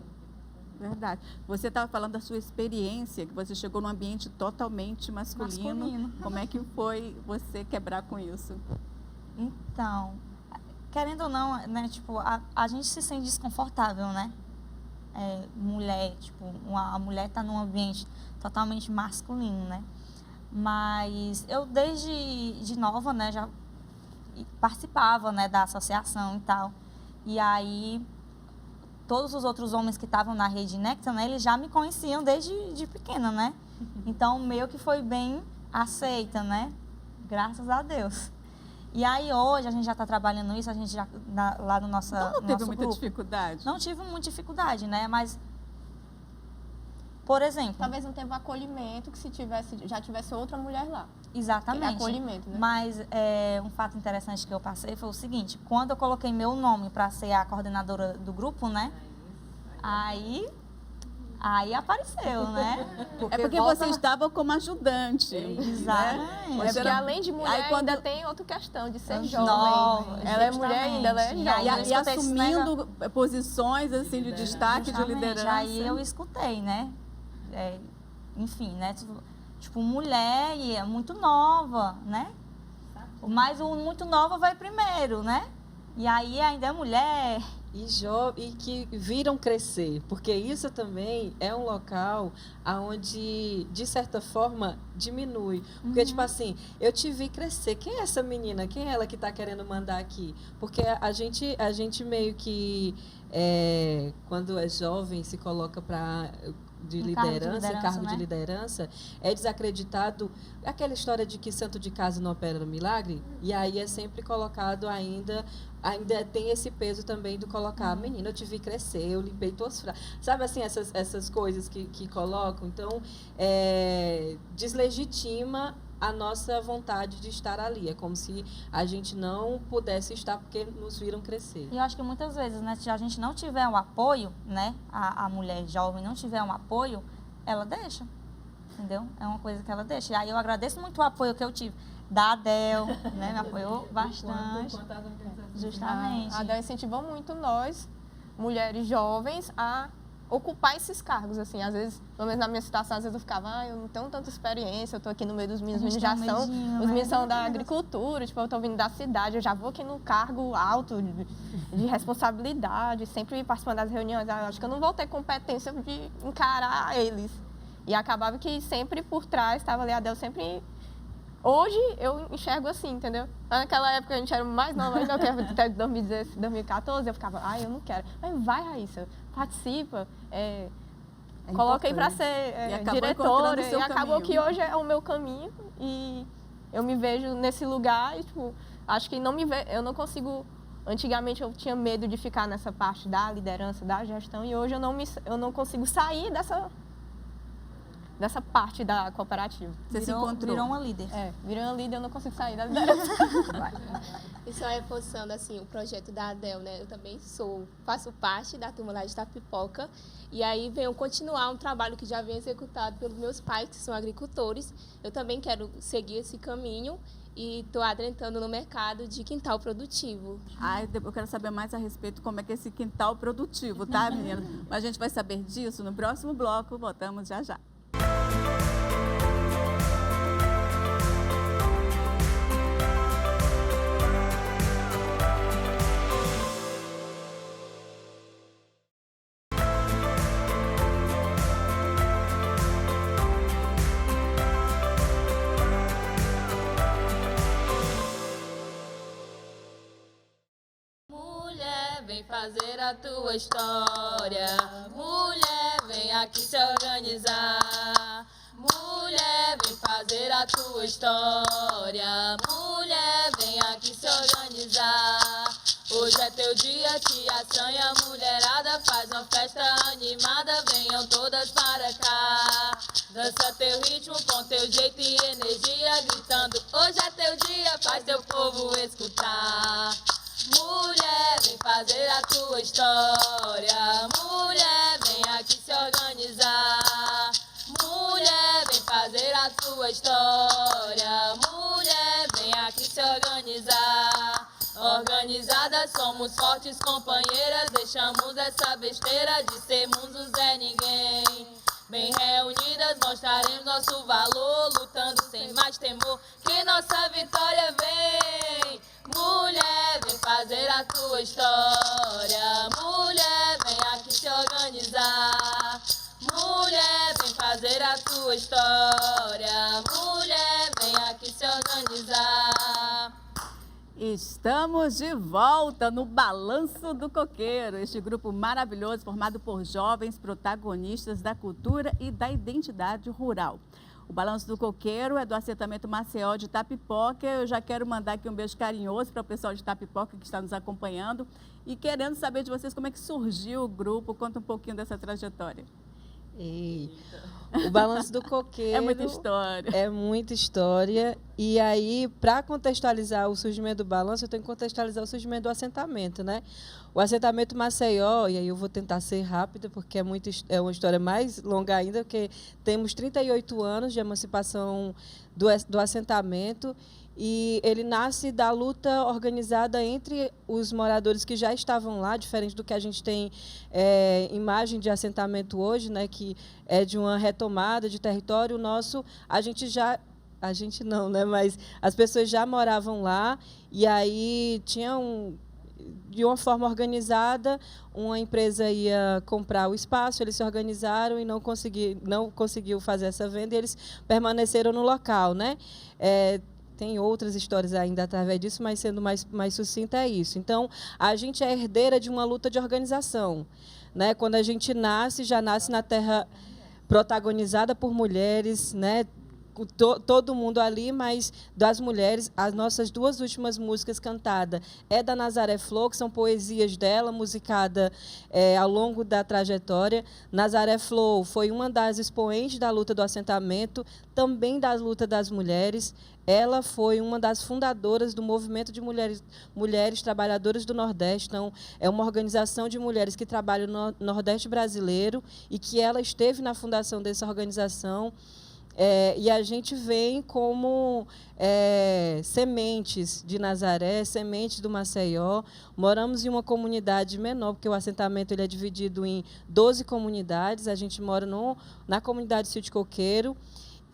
S1: Verdade. Você estava falando da sua experiência, que você chegou num ambiente totalmente masculino. Como é que foi você quebrar com isso?
S6: Então, querendo ou não, né, tipo, a gente se sente desconfortável, né? Mulher, tipo, a mulher está num ambiente totalmente masculino, né? Mas eu desde de nova, né, já participava, né, da associação e tal. E aí todos os outros homens que estavam na rede Nectar, né, eles já me conheciam desde de pequena, né? Então, meio que foi bem aceita, né? Graças a Deus. E aí, hoje, a gente já está trabalhando isso, a gente já, lá no nosso
S1: Então não teve
S6: nosso
S1: muita
S6: grupo.
S1: dificuldade?
S6: Não tive muita dificuldade, né? Mas, por exemplo...
S4: Talvez não teve o acolhimento que se já tivesse outra mulher lá.
S6: Exatamente.
S4: Acolhimento, né?
S6: Mas um fato interessante que eu passei foi o seguinte: quando eu coloquei meu nome para ser a coordenadora do grupo, né? Aí apareceu, né?
S1: Porque você estava como ajudante.
S6: Exatamente.
S1: Né?
S4: É porque além de mulher,
S1: Aí, quando-
S4: ainda tem outra questão de ser
S6: Nova,
S4: jovem. Ela é mulher ainda, ela é
S6: justamente.
S4: jovem.
S6: E aí,
S1: E
S6: eu escutei esse
S1: assumindo posições assim de destaque, de
S6: Justamente.
S1: liderança.
S6: Aí eu escutei, né? Enfim, né? Tipo, mulher e é muito nova, né? Mas o muito nova vai primeiro, né? E aí ainda é mulher.
S5: E que viram crescer, porque isso também é um local onde, de certa forma, diminui. Porque, tipo assim, eu te vi crescer. Quem é essa menina? Quem é ela que está querendo mandar aqui? Porque a gente meio que, quando é jovem, se coloca para... cargo de liderança, é desacreditado aquela história de que santo de casa não opera no milagre, e aí é sempre colocado ainda tem esse peso também do colocar, menina, eu te vi crescer, eu limpei tuas frases, sabe assim, essas coisas que colocam, então deslegitima a nossa vontade de estar ali. É como se a gente não pudesse estar porque nos viram crescer.
S6: E eu acho que muitas vezes, né, se a gente não tiver um apoio, né, a mulher jovem não tiver um apoio, ela deixa, entendeu? É uma coisa que ela deixa. E aí eu agradeço muito o apoio que eu tive da Adel, né, me apoiou bastante. Justamente.
S4: A Adel incentivou muito nós, mulheres jovens, a ocupar esses cargos, assim, às vezes, pelo menos na minha situação, às vezes eu ficava, eu não tenho tanta experiência, eu tô aqui no meio dos meninos, os meninos já são, os meninos são da agricultura, tipo, eu tô vindo da cidade, eu já vou aqui no cargo alto de responsabilidade, sempre participando das reuniões, eu acho que eu não vou ter competência de encarar eles. E acabava que sempre por trás estava ali a Adel, sempre... Hoje eu enxergo assim, entendeu? Naquela época a gente era mais nova, ainda até 2016, 2014, eu ficava, eu não quero. Mas vai, Raíssa, participa, coloca aí para ser diretora. E acabou que hoje é o meu caminho e eu me vejo nesse lugar e, tipo, acho que eu não consigo... Antigamente eu tinha medo de ficar nessa parte da liderança, da gestão, e hoje eu não consigo sair dessa parte da cooperativa.
S1: Você se encontrou.
S6: Virou uma líder.
S4: Virou uma líder, eu não consigo sair da liderança.
S2: E só reforçando assim, o projeto da Adel, né? Eu também faço parte da turma lá de Itapipoca. E aí venho continuar um trabalho que já vem executado pelos meus pais, que são agricultores. Eu também quero seguir esse caminho e estou adentrando no mercado de quintal produtivo.
S1: Eu quero saber mais a respeito como é que é esse quintal produtivo, tá, menina? Mas a gente vai saber disso no próximo bloco. Voltamos já já.
S2: fazer a tua história. Mulher, vem aqui se organizar. Mulher, vem fazer a tua história. Mulher, vem aqui se organizar. Hoje é teu dia, tia assanha, mulherada, faz uma festa animada, venham todas para cá. Dança teu ritmo com teu jeito e energia, gritando, hoje é teu dia, faz teu povo escutar. Mulher, vem fazer a tua história. Mulher, vem aqui se organizar. Mulher, vem fazer a tua história. Mulher, vem aqui se organizar. Organizadas somos fortes companheiras, deixamos essa besteira de sermos um Zé Ninguém. Bem reunidas mostraremos nosso valor, lutando sem mais temor, que nossa vitória vem. Mulher, vem fazer a tua história. Mulher, vem aqui se organizar. Mulher, vem fazer a tua história. Mulher, vem aqui se organizar.
S1: Estamos de volta no Balanço do Coqueiro, este grupo maravilhoso formado por jovens protagonistas da cultura e da identidade rural. O Balanço do Coqueiro é do assentamento Maceió de Itapipoca. Eu já quero mandar aqui um beijo carinhoso para o pessoal de Itapipoca que está nos acompanhando e querendo saber de vocês como é que surgiu o grupo. Conta um pouquinho dessa trajetória.
S5: O Balanço do Coqueiro...
S1: É muita história.
S5: É muita história. E aí, para contextualizar o surgimento do Balanço, eu tenho que contextualizar o surgimento do assentamento, né? O assentamento Maceió, e aí eu vou tentar ser rápida, porque é uma história mais longa ainda, porque temos 38 anos de emancipação do assentamento, e ele nasce da luta organizada entre os moradores que já estavam lá, diferente do que a gente tem imagem de assentamento hoje, né, que é de uma retomada de território nosso. A gente não, né, mas as pessoas já moravam lá, e aí tinham, de uma forma organizada, uma empresa ia comprar o espaço, eles se organizaram e não conseguiu fazer essa venda, e eles permaneceram no local, né? Tem outras histórias ainda através disso, mas sendo mais sucinta é isso. Então, a gente é herdeira de uma luta de organização, né? Quando a gente nasce, já nasce na terra protagonizada por mulheres, né? Todo mundo ali, mas das mulheres, as nossas duas últimas músicas cantadas é da Nazaré Flor, que são poesias dela, musicada ao longo da trajetória. Nazaré Flor foi uma das expoentes da luta do assentamento, também da luta das mulheres. Ela foi uma das fundadoras do movimento de mulheres trabalhadoras do Nordeste. Então, é uma organização de mulheres que trabalham no Nordeste brasileiro e que ela esteve na fundação dessa organização. E a gente vem como sementes de Nazaré, sementes do Maceió. Moramos em uma comunidade menor, porque o assentamento ele é dividido em 12 comunidades. A gente mora na comunidade Sítio Coqueiro.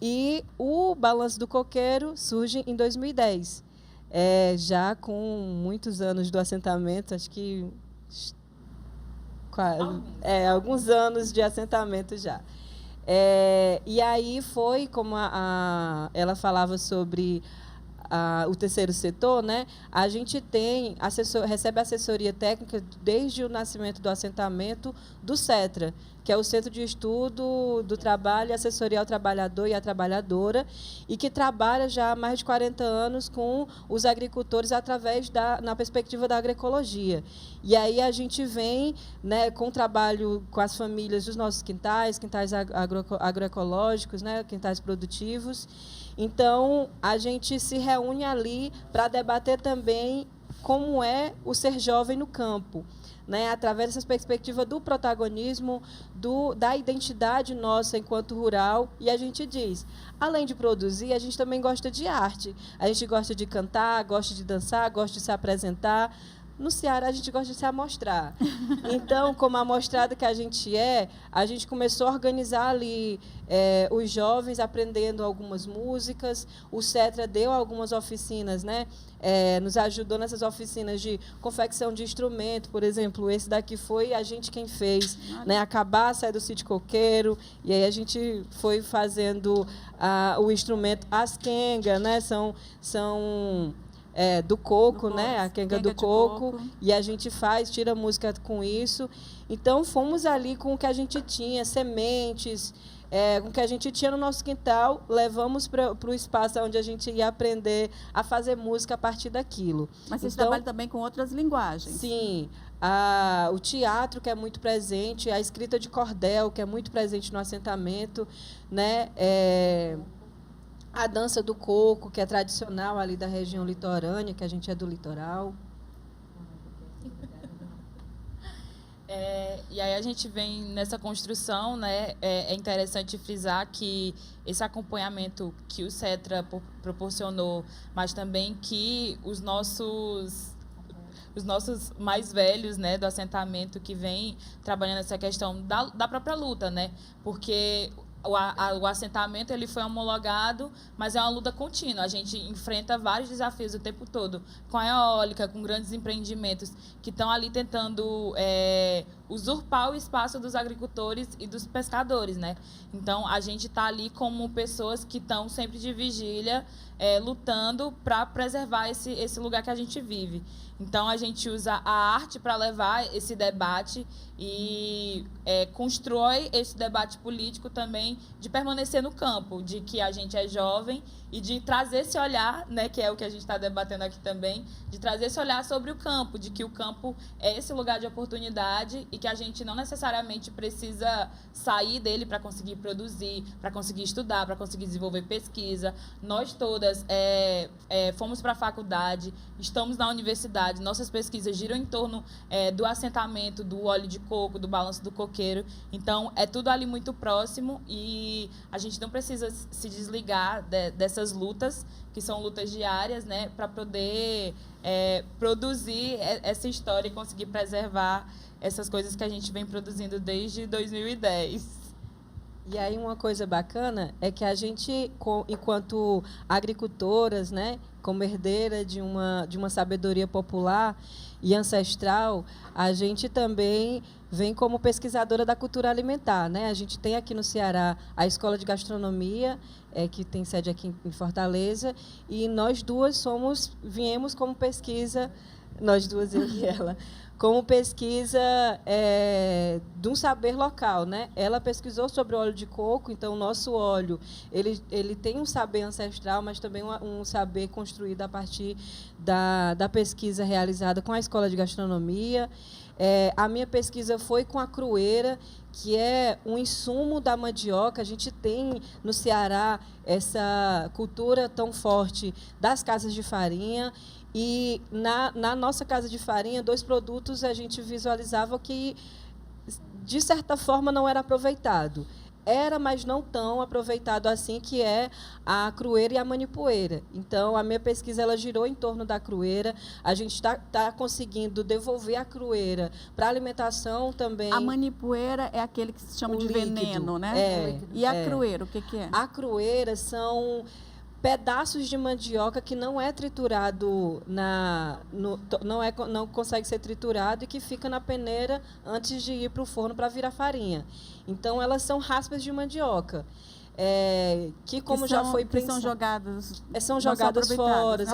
S5: E o Balanço do Coqueiro surge em 2010, já com muitos anos do assentamento, acho que alguns anos de assentamento já. E aí foi, como ela falava sobre o terceiro setor, né? A gente recebe assessoria técnica desde o nascimento do assentamento do CETRA, que é o Centro de Estudo do Trabalho e Assessoria ao Trabalhador e à Trabalhadora, e que trabalha já há mais de 40 anos com os agricultores na perspectiva da agroecologia. E aí a gente vem, né, com o trabalho com as famílias dos nossos quintais agroecológicos, né, quintais produtivos. Então, a gente se reúne ali para debater também como é o ser jovem no campo, né, através dessa perspectiva do protagonismo, da identidade nossa enquanto rural. E a gente diz, além de produzir, a gente também gosta de arte. A gente gosta de cantar, gosta de dançar, gosta de se apresentar. No Ceará, a gente gosta de se amostrar. Então, como amostrada que a gente começou a organizar ali os jovens aprendendo algumas músicas. O CETRA deu algumas oficinas, né? Nos ajudou nessas oficinas de confecção de instrumento, por exemplo. Esse daqui foi a gente quem fez, né? A cabaça é do Sítio Coqueiro, e aí a gente foi fazendo o instrumento, as quengas, né? São do coco,
S1: Do
S5: né? A quenga do
S1: de
S5: coco. E a gente tira música com isso. Então, fomos ali com o que a gente tinha, sementes, com o que a gente tinha no nosso quintal, levamos para o espaço onde a gente ia aprender a fazer música a partir daquilo.
S1: Mas vocês
S5: então,
S1: trabalham também com outras linguagens.
S5: Sim. O teatro, que é muito presente, a escrita de cordel, que é muito presente no assentamento, né? A dança do coco, que é tradicional ali da região litorânea, que a gente é do litoral.
S2: E aí a gente vem nessa construção, né? É interessante frisar que esse acompanhamento que o CETRA proporcionou, mas também que os nossos mais velhos, né, do assentamento, que vem trabalhando essa questão da própria luta, né? Porque o assentamento ele foi homologado, mas é uma luta contínua. A gente enfrenta vários desafios o tempo todo, com a eólica, com grandes empreendimentos que estão ali tentando usurpar o espaço dos agricultores e dos pescadores, né? Então, a gente está ali como pessoas que estão sempre de vigília, lutando para preservar esse lugar que a gente vive. Então, a gente usa a arte para levar esse debate e constrói esse debate político também de permanecer no campo, de que a gente é jovem e de trazer esse olhar, né, que é o que a gente está debatendo aqui também, de trazer esse olhar sobre o campo, de que o campo é esse lugar de oportunidade e que a gente não necessariamente precisa sair dele para conseguir produzir, para conseguir estudar, para conseguir desenvolver pesquisa. Nós todas fomos para a faculdade, estamos na universidade, nossas pesquisas giram em torno do assentamento, do óleo de coco, do balanço do coqueiro. Então, é tudo ali muito próximo e a gente não precisa se desligar dessas lutas, que são lutas diárias, né, para poder produzir essa história e conseguir preservar essas coisas que a gente vem produzindo desde 2010.
S5: E aí uma coisa bacana é que a gente, enquanto agricultoras, né, como herdeira de uma sabedoria popular e ancestral, a gente também vem como pesquisadora da cultura alimentar, né? A gente tem aqui no Ceará a Escola de Gastronomia, que tem sede aqui em Fortaleza, e nós duas viemos como pesquisa, nós duas, eu e ela, como pesquisa de um saber local, né? Ela pesquisou sobre o óleo de coco, então o nosso óleo ele tem um saber ancestral, mas também um saber construído a partir da pesquisa realizada com a Escola de Gastronomia. A minha pesquisa foi com a crueira, que é um insumo da mandioca. A gente tem no Ceará essa cultura tão forte das casas de farinha. E na nossa casa de farinha, 2 produtos a gente visualizava que, de certa forma, não era aproveitado. Era, mas não tão aproveitado assim, que é a crueira e a manipoeira. Então, a minha pesquisa ela girou em torno da crueira. A gente tá conseguindo devolver a crueira para a alimentação também.
S1: A manipoeira é aquele que se chama de líquido, veneno, né? E a crueira, o que é?
S5: A crueira são pedaços de mandioca que não é triturado não consegue ser triturado e que fica na peneira antes de ir para o forno para virar farinha. Então elas são raspas de mandioca. Que
S1: são jogadas
S5: são jogadas fora,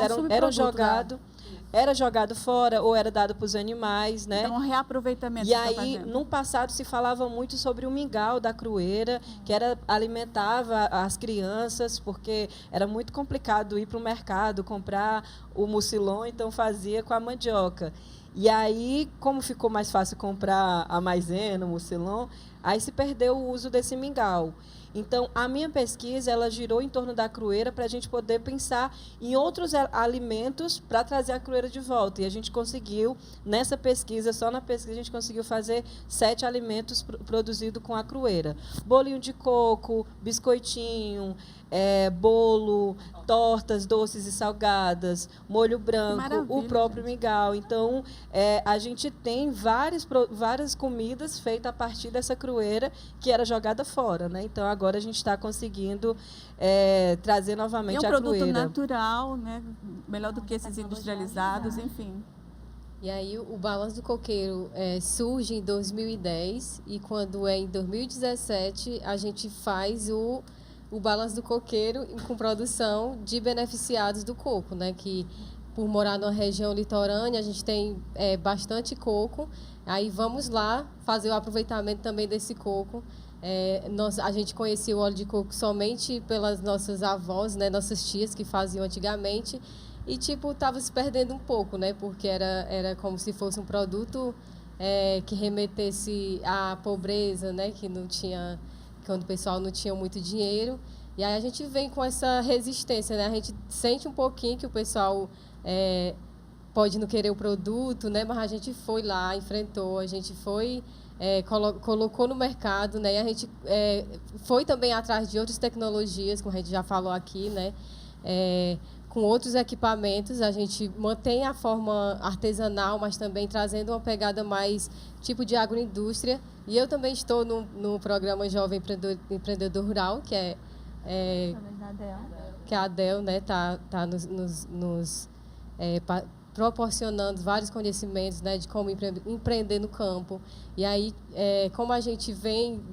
S5: era jogado fora ou era dado para os animais, né?
S1: Então, um reaproveitamento.
S5: E aí, no passado, se falava muito sobre o mingau da crueira, que alimentava as crianças, porque era muito complicado ir para o mercado comprar o mucilon, então fazia com a mandioca. E aí, como ficou mais fácil comprar a maisena, o mucilon, aí se perdeu o uso desse mingau. Então, a minha pesquisa ela girou em torno da crueira para a gente poder pensar em outros alimentos para trazer a crueira de volta. E a gente conseguiu, nessa pesquisa, só na pesquisa, a gente conseguiu fazer 7 alimentos produzidos com a crueira. Bolinho de coco, biscoitinho, bolo, tortas doces e salgadas, molho branco, o próprio mingau. Então, a gente tem várias comidas feitas a partir dessa crueira que era jogada fora, né? Então, agora a gente está conseguindo trazer novamente a crueira.
S1: É um produto natural, né? Melhor do que esses industrializados, enfim.
S7: E aí o Balanço do Coqueiro surge em 2010 e quando em 2017 a gente faz o Balanço do Coqueiro com produção de beneficiados do coco, né? Que por morar numa região litorânea, a gente tem bastante coco. Aí vamos lá fazer o aproveitamento também desse coco. A gente conhecia o óleo de coco somente pelas nossas avós, né, nossas tias que faziam antigamente. E, tipo, estava se perdendo um pouco, né, porque era como se fosse um produto que remetesse à pobreza, né, que não tinha, quando o pessoal não tinha muito dinheiro. E aí a gente vem com essa resistência, né, a gente sente um pouquinho que o pessoal pode não querer o produto, né, mas a gente foi lá, enfrentou, a gente foi... colocou no mercado, né? E a gente foi também atrás de outras tecnologias, como a gente já falou aqui, né? Com outros equipamentos, a gente mantém a forma artesanal, mas também trazendo uma pegada mais tipo de agroindústria. E eu também estou no programa Jovem Empreendedor Rural, que é a ADEL, né? Tá nos proporcionando vários conhecimentos, né, de como empreender no campo. E aí, como a gente vem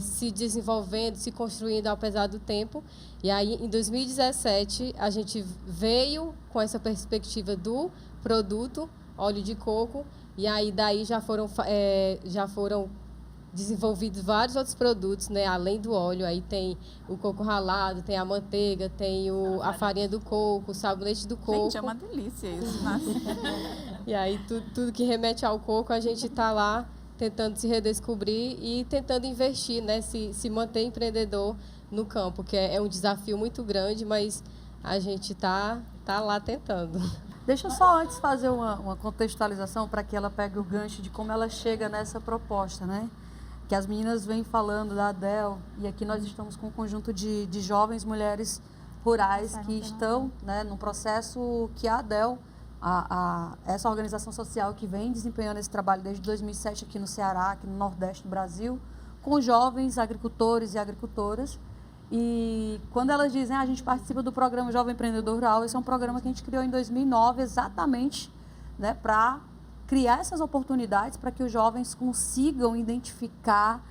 S7: se desenvolvendo, se construindo apesar do tempo, e aí, em 2017, a gente veio com essa perspectiva do produto, óleo de coco, e aí daí já foram desenvolvidos vários outros produtos, né, além do óleo. Aí tem o coco ralado, tem a manteiga, tem a farinha do coco, o sabonete do coco.
S1: Gente, é uma delícia isso, nossa.
S7: E aí tudo que remete ao coco, a gente está lá tentando se redescobrir e tentando investir, né, se manter empreendedor no campo, que é um desafio muito grande, mas a gente tá lá tentando.
S3: Deixa eu só antes fazer uma contextualização para que ela pegue o gancho de como ela chega nessa proposta, né? Que as meninas vêm falando da ADEL, e aqui nós estamos com um conjunto de jovens mulheres rurais que estão, né, no processo que a ADEL, essa organização social que vem desempenhando esse trabalho desde 2007 aqui no Ceará, aqui no Nordeste do Brasil, com jovens agricultores e agricultoras. E quando elas dizem, a gente participa do programa Jovem Empreendedor Rural, esse é um programa que a gente criou em 2009 exatamente, né, para criar essas oportunidades para que os jovens consigam identificar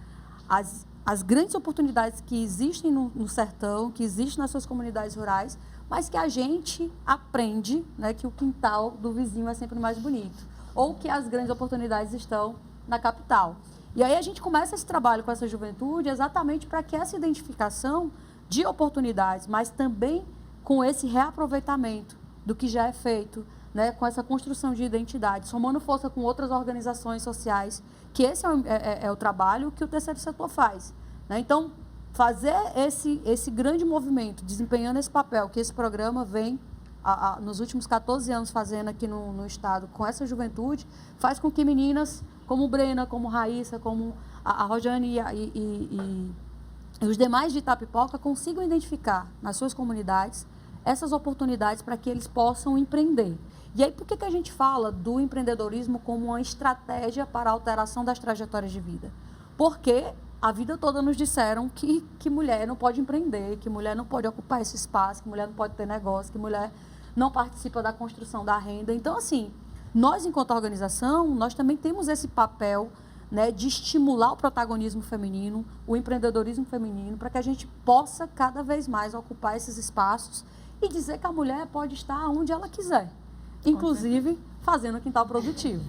S3: as grandes oportunidades que existem no sertão, que existem nas suas comunidades rurais, mas que a gente aprende, né, que o quintal do vizinho é sempre mais bonito, ou que as grandes oportunidades estão na capital. E aí a gente começa esse trabalho com essa juventude exatamente para que essa identificação de oportunidades, mas também com esse reaproveitamento do que já é feito, né, com essa construção de identidade, somando força com outras organizações sociais, que esse é o trabalho que o terceiro setor faz, né? Então, fazer esse grande movimento, desempenhando esse papel que esse programa vem, nos últimos 14 anos, fazendo aqui no Estado, com essa juventude, faz com que meninas como Brena, como Raíssa, como a Rojane e os demais de Itapipoca consigam identificar nas suas comunidades essas oportunidades para que eles possam empreender. E aí, por que a gente fala do empreendedorismo como uma estratégia para a alteração das trajetórias de vida? Porque a vida toda nos disseram que mulher não pode empreender, que mulher não pode ocupar esse espaço, que mulher não pode ter negócio, que mulher não participa da construção da renda. Então, assim, nós, enquanto organização, nós também temos esse papel, né, de estimular o protagonismo feminino, o empreendedorismo feminino, para que a gente possa cada vez mais ocupar esses espaços e dizer que a mulher pode estar onde ela quiser, inclusive fazendo quintal produtivo.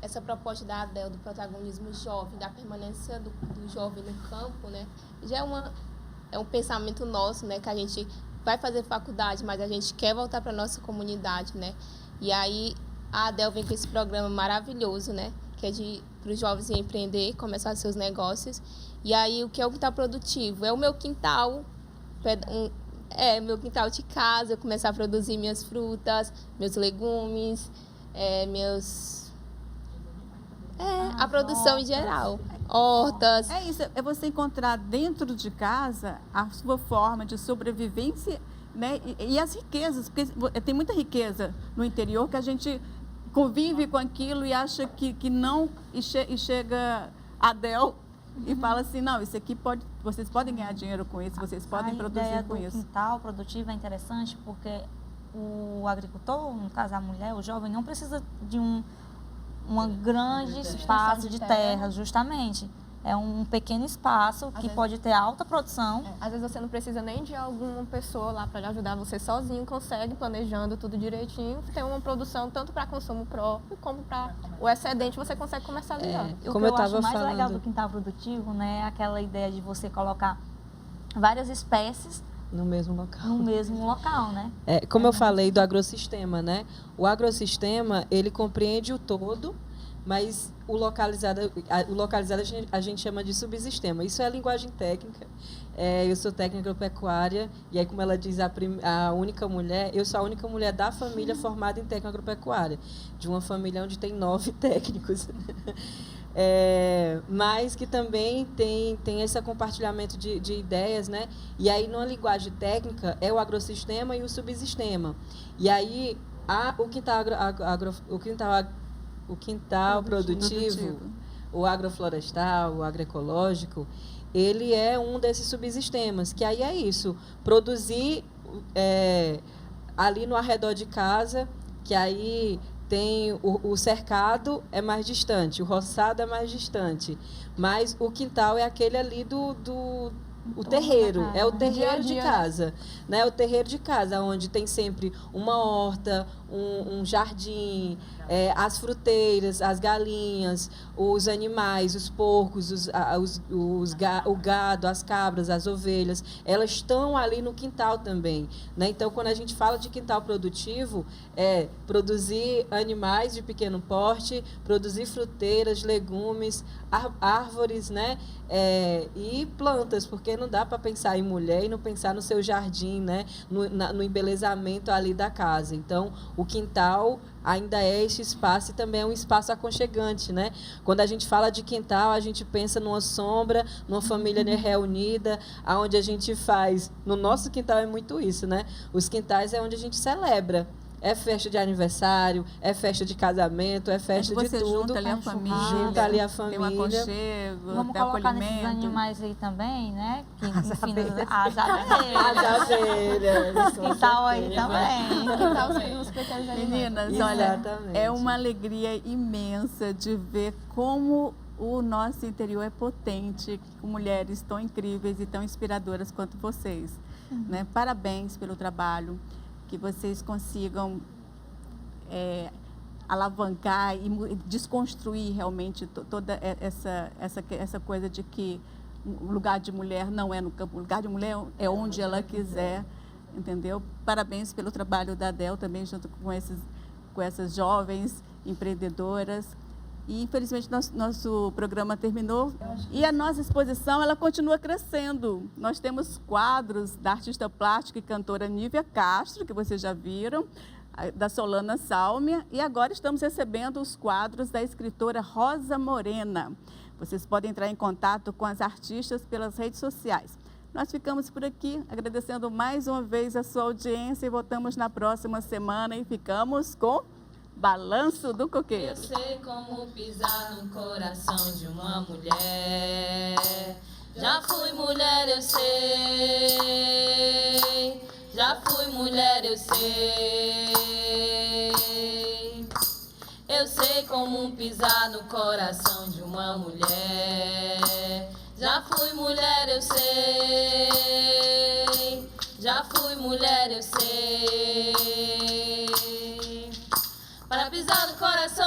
S2: Essa proposta da ADEL, do protagonismo jovem, da permanência do jovem no campo, né, já é um pensamento nosso, né, que a gente vai fazer faculdade, mas a gente quer voltar para a nossa comunidade, né? E aí a ADEL vem com esse programa maravilhoso, né, que é para os jovens empreender, começar seus negócios. E aí o que é o quintal produtivo? É o meu quintal, meu quintal de casa, eu começar a produzir minhas frutas, meus legumes, a produção em geral, hortas.
S1: É isso, é você encontrar dentro de casa a sua forma de sobrevivência, né? E as riquezas, porque tem muita riqueza no interior que a gente convive com aquilo e acha que não, e chega a ADEL e fala assim, não, isso aqui vocês podem ganhar dinheiro com isso, vocês podem produzir com isso.
S6: A ideia do quintal produtivo é interessante porque o agricultor, no caso a mulher, o jovem, não precisa de um grande espaço de terra, justamente. é um pequeno espaço que pode ter alta produção.
S4: Às vezes você não precisa nem de alguma pessoa lá para lhe ajudar, você sozinho consegue, planejando tudo direitinho, ter uma produção tanto para consumo próprio, como para o excedente você consegue comercializar.
S6: O
S5: Como
S6: que
S5: eu
S6: eu acho
S5: estava
S6: mais
S5: falando.
S6: legal do quintal produtivo, né, é aquela ideia de você colocar várias espécies
S5: No mesmo local.
S6: no mesmo local, né?
S5: Como eu falei do agrossistema, né? O agrossistema, ele compreende o todo, mas o localizado a gente chama de subsistema. Isso é linguagem técnica. Eu sou técnica agropecuária, e aí, como ela diz, a única mulher, eu sou a única mulher da família formada em técnica agropecuária, de uma família onde tem 9 técnicos. Mas que também tem esse compartilhamento de ideias, né? E aí, numa linguagem técnica, é o agrossistema e o subsistema. E aí, o quintal produtivo, o agroflorestal, o agroecológico, ele é um desses subsistemas, que aí é isso, produzir ali no arredor de casa, que aí tem o cercado é mais distante, o roçado é mais distante, mas o quintal é aquele ali o terreiro, é o terreiro de casa, né? O terreiro de casa, onde tem sempre uma horta, um jardim, as fruteiras, as galinhas, os animais, os porcos, o gado, as cabras, as ovelhas, elas estão ali no quintal também, né? Então, quando a gente fala de quintal produtivo, é produzir animais de pequeno porte, produzir fruteiras, legumes, árvores, né? E plantas, porque não dá para pensar em mulher e não pensar no seu jardim, né? No embelezamento ali da casa. Então, o quintal ainda é este espaço e também é um espaço aconchegante, né? Quando a gente fala de quintal, a gente pensa numa sombra, numa família reunida, aonde a gente faz. No nosso quintal é muito isso, né? Os quintais é onde a gente celebra. É festa de aniversário, é festa de casamento, é festa de tudo.
S1: Junta ali a família.
S5: Junta ali a família.
S1: Tem um aconchego,
S6: Vamos
S1: tem
S6: colocar
S1: acolhimento.
S6: nesses animais aí também, né? Que, enfim, as abelhas.
S5: As abelhas.
S6: Quintal aí também.
S4: Quintal são os pequenos animais.
S1: Meninas, olha,
S5: Exatamente.
S1: é uma alegria imensa de ver como o nosso interior é potente, com mulheres tão incríveis e tão inspiradoras quanto vocês. Né? Parabéns pelo trabalho, que vocês consigam alavancar e desconstruir realmente toda essa coisa de que o lugar de mulher não é no campo, o lugar de mulher é onde ela quiser, entendeu? Parabéns pelo trabalho da Adel também, junto com essas jovens empreendedoras. E, infelizmente, nosso programa terminou e a nossa exposição ela continua crescendo. Nós temos quadros da artista plástica e cantora Nívia Castro, que vocês já viram, da Solana Sálmia, e agora estamos recebendo os quadros da escritora Rosa Morena. Vocês podem entrar em contato com as artistas pelas redes sociais. Nós ficamos por aqui, agradecendo mais uma vez a sua audiência e voltamos na próxima semana e ficamos com Balanço do Coqueiro.
S2: Eu sei como pisar no coração de uma mulher. Já fui mulher, eu sei. Já fui mulher, eu sei. Eu sei como pisar no coração de uma mulher. Já fui mulher, eu sei. Já fui mulher, eu sei. Para pisar no coração